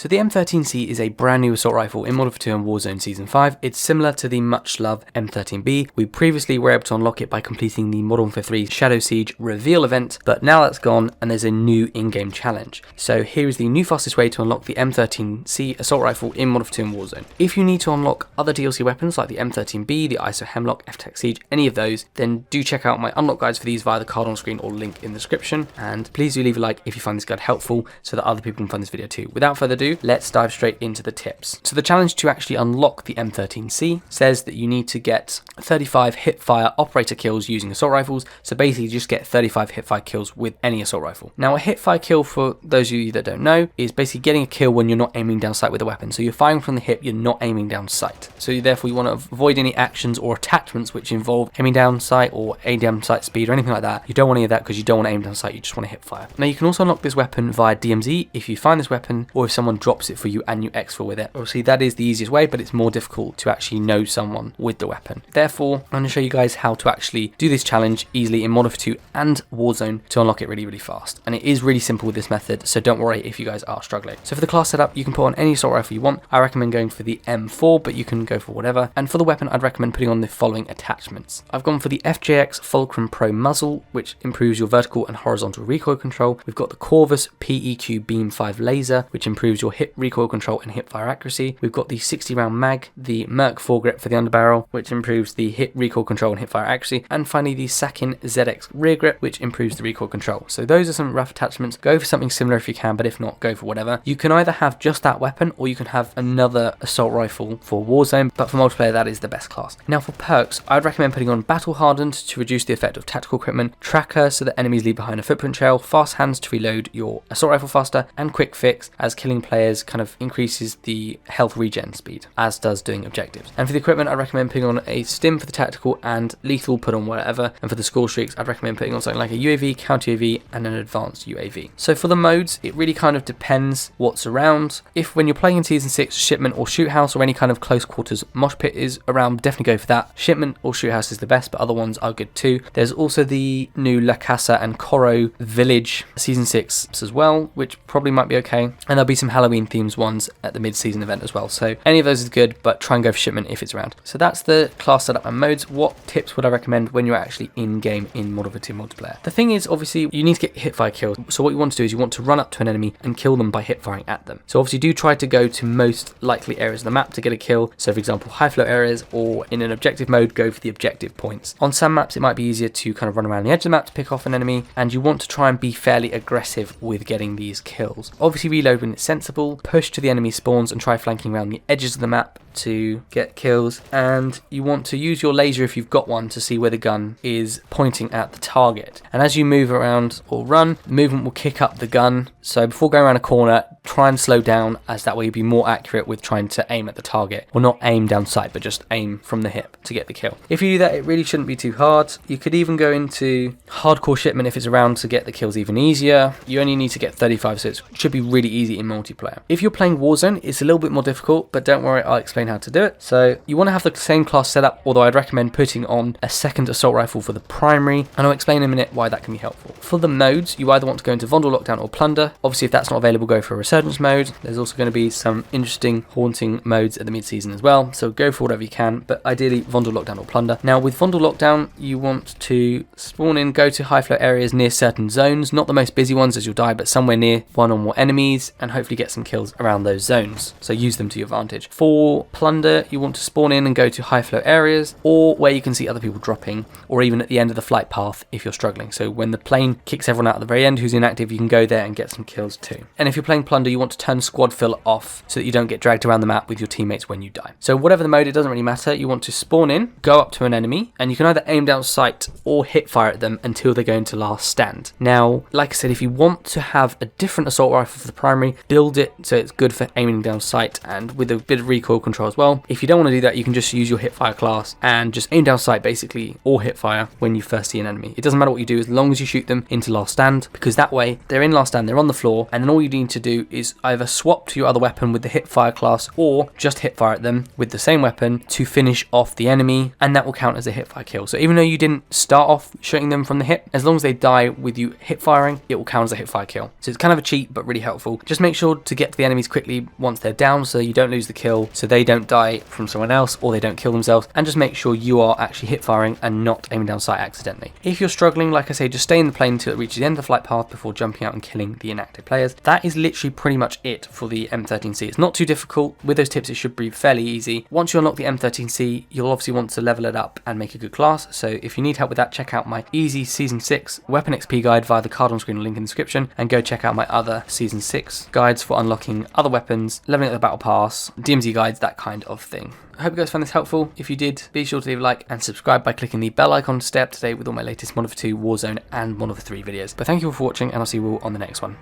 So the M13C is a brand new assault rifle in Modern Warfare 2 and Warzone Season 5. It's similar to the much loved M13B. We previously were able to unlock it by completing the Modern Warfare 3 Shadow Siege reveal event, but now that's gone and there's a new in-game challenge. So here is the new fastest way to unlock the M13C Assault Rifle in Modern Warfare 2 and Warzone. If you need to unlock other DLC weapons like the M13B, the ISO Hemlock, F-Tech Siege, any of those, then do check out my unlock guides for these via the card on screen or link in the description. And please do leave a like if you find this guide helpful so that other people can find this video too. Without further ado, let's dive straight into the tips. So the challenge to actually unlock the M13C says that you need to get 35 Hipfire operator kills using assault rifles. So basically just get 35 Hipfire kills with any assault rifle. Now a Hipfire kill, for those of you that don't know, is basically getting a kill when you're not aiming down sight with a weapon. So you're firing from the hip, you're not aiming down sight. So therefore you want to avoid any actions or attachments which involve aiming down sight or aim down sight speed or anything like that. You don't want any of that because you don't want to aim down sight, you just want to Hipfire. Now you can also unlock this weapon via DMZ if you find this weapon or if someone drops it for you and you exfil with it. Obviously that is the easiest way, but it's more difficult to actually know someone with the weapon. Therefore, I'm going to show you guys how to actually do this challenge easily in Modern Warfare 2 and Warzone to unlock it really fast. And it is really simple with this method, so don't worry if you guys are struggling. So for the class setup, you can put on any assault rifle you want. I recommend going for the M4, but you can go for whatever. And for the weapon, I'd recommend putting on the following attachments. I've gone for the FJX Fulcrum Pro muzzle, which improves your vertical and horizontal recoil control. We've got the Corvus PEQ Beam 5 laser, which improves your hip recoil control and hip fire accuracy. We've got the 60 round mag, the Merc foregrip for the underbarrel, which improves the hip recoil control and hip fire accuracy. And finally the Sakin ZX rear grip, which improves the recoil control. So those are some rough attachments. Go for something similar if you can, but if not, go for whatever. You can either have just that weapon or you can have another assault rifle for Warzone, but for multiplayer that is the best class. Now for perks, I'd recommend putting on Battle Hardened to reduce the effect of tactical equipment, Tracker so that enemies leave behind a footprint trail, Fast Hands to reload your assault rifle faster, and Quick Fix as killing players kind of increases the health regen speed, as does doing objectives. And for the equipment, I'd recommend putting on a Stim for the tactical and Lethal put on whatever. And for the score streaks, I'd recommend putting on something like a UAV, counter UAV, and an advanced UAV. So for the modes, it really kind of depends what's around. If when you're playing in Season 6, Shipment or Shoot House or any kind of close quarters mosh pit is around, definitely go for that. Shipment or Shoot House is the best, but other ones are good too. There's also the new La Casa and Coro Village Season 6 as well, which probably might be okay. And there'll be some Halloween themed ones at the mid-season event as well. So any of those is good, but try and go for Shipment if it's around. So that's the class setup and modes. What tips would I recommend when you're actually in-game in Modern Warfare 2 multiplayer? The thing is, obviously, you need to get hipfire kills. So what you want to do is you want to run up to an enemy and kill them by hipfiring at them. So obviously do try to go to most likely areas of the map to get a kill. So for example, high flow areas, or in an objective mode, go for the objective points. On some maps, it might be easier to kind of run around the edge of the map to pick off an enemy, and you want to try and be fairly aggressive with getting these kills. Obviously reload when it's sensible, push to the enemy spawns and try flanking around the edges of the map to get kills, and you want to use your laser if you've got one to see where the gun is pointing at the target. And as you move around or run, the movement will kick up the gun. So before going around a corner, try and slow down, as that way you'll be more accurate with trying to aim at the target. Well, not aim down sight, but just aim from the hip to get the kill. If you do that, it really shouldn't be too hard. You could even go into hardcore Shipment if it's around to get the kills even easier. You only need to get 35, so it should be really easy in multiplayer. If you're playing Warzone, it's a little bit more difficult, but don't worry, I'll explain how to do it. So you want to have the same class setup, although I'd recommend putting on a second assault rifle for the primary, and I'll explain in a minute why that can be helpful. For the modes, you either want to go into Vondel Lockdown or Plunder. Obviously, if that's not available, go for a Resurgence mode. There's also going to be some interesting haunting modes at the mid-season as well, so go for whatever you can, but ideally Vondel Lockdown or Plunder. Now with Vondel Lockdown, you want to spawn in, go to high flow areas near certain zones, not the most busy ones as you'll die, but somewhere near one or more enemies, and hopefully get some kills around those zones, so use them to your advantage. For Plunder, you want to spawn in and go to high flow areas, or where you can see other people dropping, or even at the end of the flight path if you're struggling. So when the plane kicks everyone out at the very end who's inactive, you can go there and get some kills too. And if you're playing Plunder, you want to turn squad fill off so that you don't get dragged around the map with your teammates when you die. So whatever the mode, it doesn't really matter. You want to spawn in, go up to an enemy, and you can either aim down sight or hit fire at them until they go into last stand. Now, like I said, if you want to have a different assault rifle for the primary, build it so it's good for aiming down sight and with a bit of recoil control as well. If you don't want to do that, you can just use your hipfire class and just aim down sight basically, or hipfire when you first see an enemy. It doesn't matter what you do as long as you shoot them into last stand, because that way they're in last stand, they're on the the floor, and then all you need to do is either swap to your other weapon with the Hipfire class or just hipfire at them with the same weapon to finish off the enemy, and that will count as a hipfire kill. So even though you didn't start off shooting them from the hip, as long as they die with you hipfiring, it will count as a hipfire kill. So it's kind of a cheat but really helpful. Just make sure to get to the enemies quickly once they're down so you don't lose the kill, so they don't die from someone else or they don't kill themselves, and just make sure you are actually hipfiring and not aiming down sight accidentally. If you're struggling, like I say, just stay in the plane until it reaches the end of the flight path before jumping out and killing the inactive players. That is literally pretty much it for the M13C. It's not too difficult. With those tips, it should be fairly easy. Once you unlock the M13C, you'll obviously want to level it up and make a good class. So if you need help with that, check out my easy Season 6 Weapon XP guide via the card on screen or link in the description, and go check out my other Season 6 guides for unlocking other weapons, leveling up the battle pass, DMZ guides, that kind of thing. I hope you guys found this helpful. If you did, be sure to leave a like and subscribe by clicking the bell icon to stay up to date with all my latest Modern Warfare 2, Warzone and Modern Warfare 3 videos. But thank you all for watching, and I'll see you all on the next one.